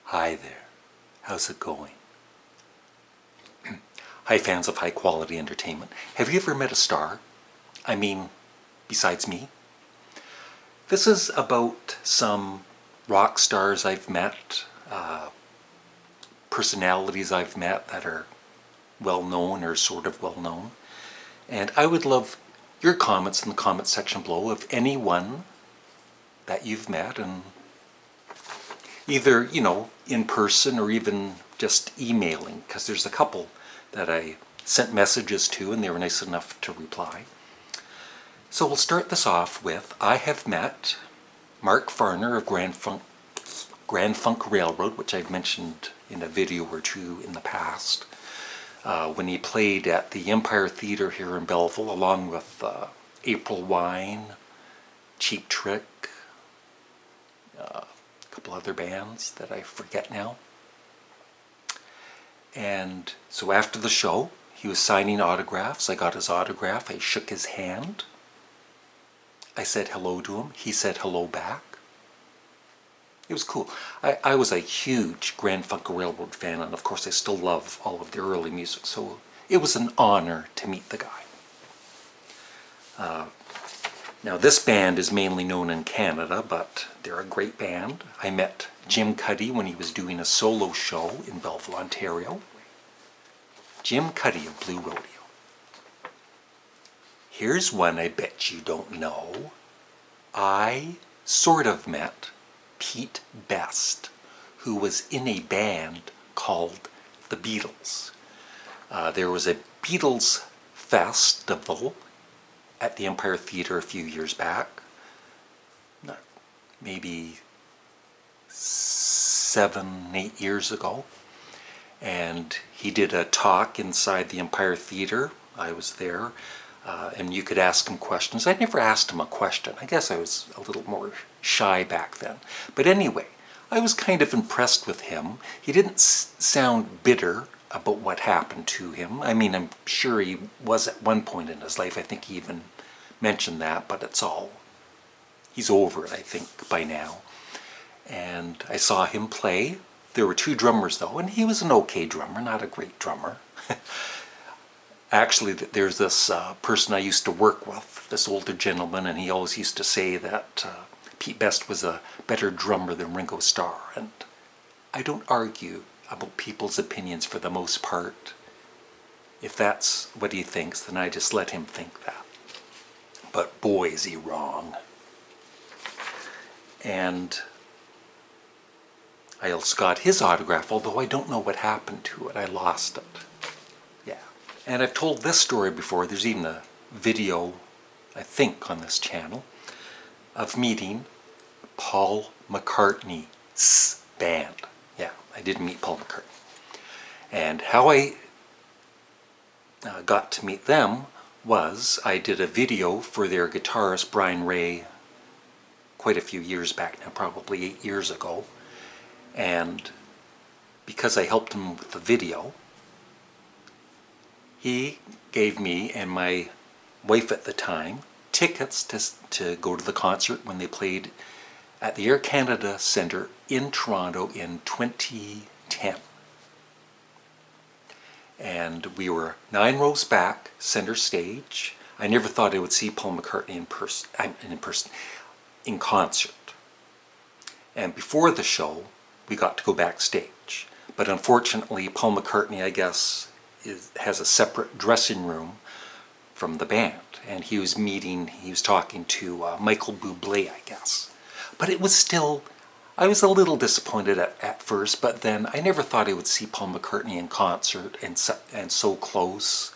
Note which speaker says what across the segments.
Speaker 1: Hi there, how's it going? Hi fans of high quality entertainment. Have you ever met a star? I mean, besides me? This is about some rock stars I've met, personalities I've met that are well known or sort of well known. And I would love your comments in the comment section below of anyone that you've met, and either, in person or even just emailing, because there's a couple that I sent messages to and they were nice enough to reply. So we'll start this off with, I have met Mark Farner of Grand Funk Railroad, which I've mentioned in a video or two in the past, when he played at the Empire Theatre here in Belleville, along with April Wine, Cheap Trick, a couple other bands that I forget now. And so after the show, he was signing autographs. I got his autograph. I shook his hand. I said hello to him. He said hello back. It was cool. I was a huge Grand Funk Railroad fan, and of course I still love all of their early music, so it was an honor to meet the guy. Now this band is mainly known in Canada, but they're a great band. I met Jim Cuddy when he was doing a solo show in Belleville, Ontario. Jim Cuddy of Blue Rodeo. Here's one I bet you don't know. I sort of met Pete Best, who was in a band called the Beatles. There was a Beatles festival at the Empire Theatre a few years back, maybe 7, 8 years ago, and he did a talk inside the Empire Theatre. I was there, and you could ask him questions. I never asked him a question. I guess I was a little more shy back then. But anyway, I was kind of impressed with him. He didn't sound bitter about what happened to him. I mean, I'm sure he was at one point in his life. I think he even mentioned that, but he's over it, I think, by now. And I saw him play. There were 2 drummers, though, and he was an okay drummer, not a great drummer. Actually, there's this person I used to work with, this older gentleman, and he always used to say that Pete Best was a better drummer than Ringo Starr. And I don't argue about people's opinions for the most part. If that's what he thinks, then I just let him think that. But boy, is he wrong. And I also got his autograph, although I don't know what happened to it. I lost it. Yeah. And I've told this story before. There's even a video, I think, on this channel of meeting Paul McCartney's band. Yeah, I did meet Paul McCartney. And how I got to meet them was I did a video for their guitarist Brian Ray quite a few years back now, probably 8 years ago. And because I helped him with the video, he gave me and my wife at the time tickets to go to the concert when they played at the Air Canada Centre in Toronto in 2010. And we were 9 rows back, center stage. I never thought I would see Paul McCartney in concert. And before the show, we got to go backstage. But unfortunately, Paul McCartney, I guess, has a separate dressing room from the band. And he was talking to Michael Bublé, I guess. But it was still, I was a little disappointed at first, but then I never thought I would see Paul McCartney in concert and so close.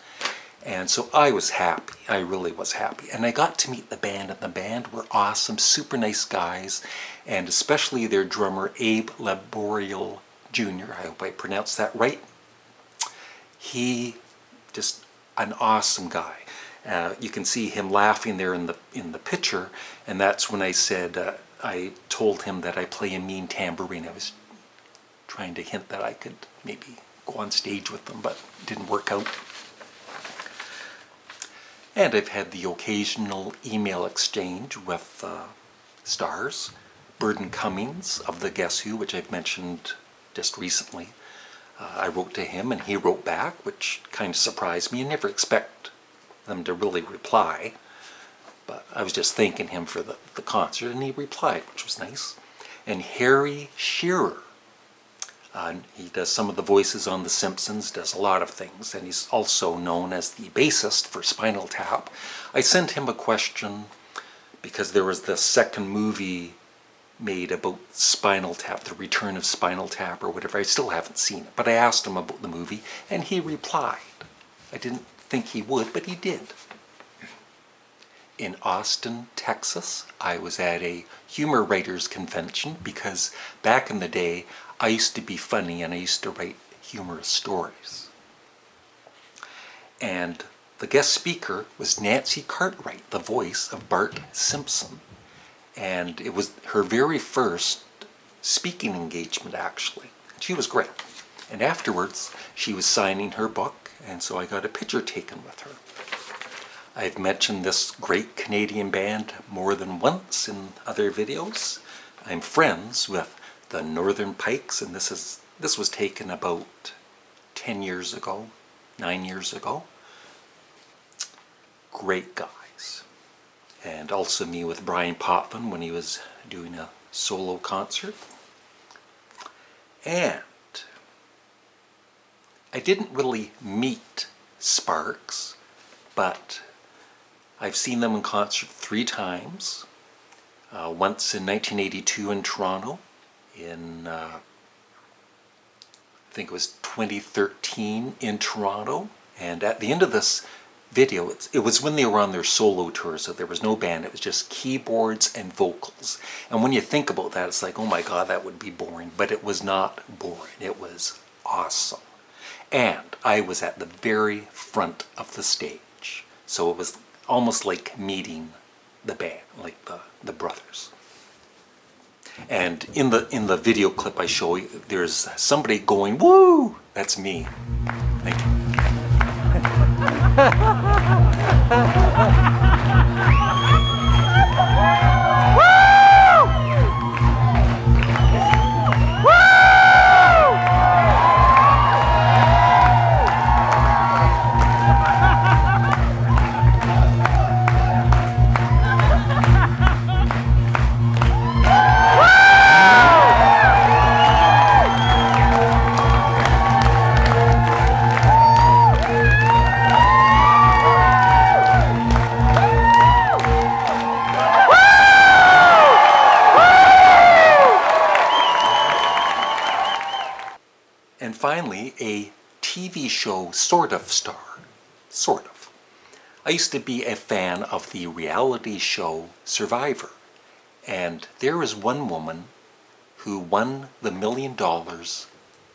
Speaker 1: And so I was happy. I really was happy. And I got to meet the band, and the band were awesome, super nice guys, and especially their drummer, Abe Laboriel Jr. I hope I pronounced that right. He, just an awesome guy. You can see him laughing there in the picture, and that's when I said, I told him that I play a mean tambourine. I was trying to hint that I could maybe go on stage with them, but it didn't work out. And I've had the occasional email exchange with stars. Burden Cummings of the Guess Who, which I've mentioned just recently. I wrote to him and he wrote back, which kind of surprised me. I never expect them to really reply. But I was just thanking him for the concert, and he replied, which was nice. And Harry Shearer, he does some of the voices on The Simpsons, does a lot of things, and he's also known as the bassist for Spinal Tap. I sent him a question because there was the second movie made about Spinal Tap, the return of Spinal Tap or whatever. I still haven't seen it, but I asked him about the movie, and he replied. I didn't think he would, but he did. In Austin, Texas, I was at a humor writers convention because back in the day, I used to be funny and I used to write humorous stories. And the guest speaker was Nancy Cartwright, the voice of Bart Simpson. And it was her very first speaking engagement, actually. She was great. And afterwards, she was signing her book, and so I got a picture taken with her. I've mentioned this great Canadian band more than once in other videos. I'm friends with the Northern Pikes, and this was taken about 10 years ago, 9 years ago. Great guys. And also me with Brian Potvin when he was doing a solo concert. And I didn't really meet Sparks, but I've seen them in concert 3 times. Once in 1982 in Toronto, in I think it was 2013 in Toronto, and at the end of this video, it was when they were on their solo tour, so there was no band, it was just keyboards and vocals. And when you think about that, it's like, oh my god, that would be boring. But it was not boring, it was awesome. And I was at the very front of the stage, so it was almost like meeting the band, like the brothers. And in the video clip I show you, there's somebody going, woo! That's me. Thank you. And finally, a TV show sort of star. Sort of. I used to be a fan of the reality show Survivor. And there is one woman who won the $1 million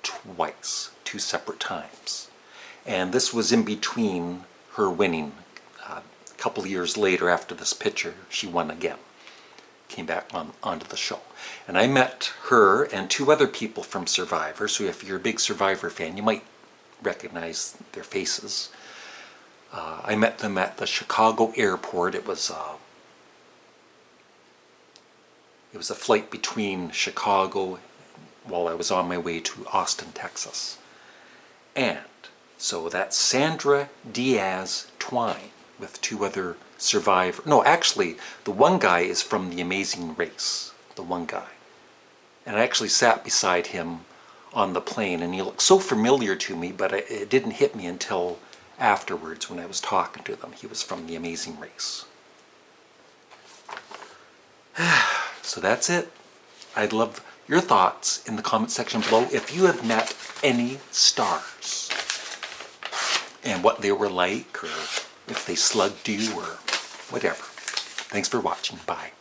Speaker 1: twice, 2 separate times. And this was in between her winning. A couple of years later after this picture, she won again. Came back onto the show. And I met her and 2 other people from Survivor, so if you're a big Survivor fan, you might recognize their faces. I met them at the Chicago airport. It was a flight between Chicago while I was on my way to Austin, Texas. And so that's Sandra Diaz Twine with 2 other Survivor. No, actually, the one guy is from The Amazing Race. The one guy. And I actually sat beside him on the plane, and he looked so familiar to me, but it didn't hit me until afterwards when I was talking to them. He was from The Amazing Race. So that's it. I'd love your thoughts in the comment section below if you have met any stars and what they were like, or if they slugged you or whatever. Thanks for watching. Bye.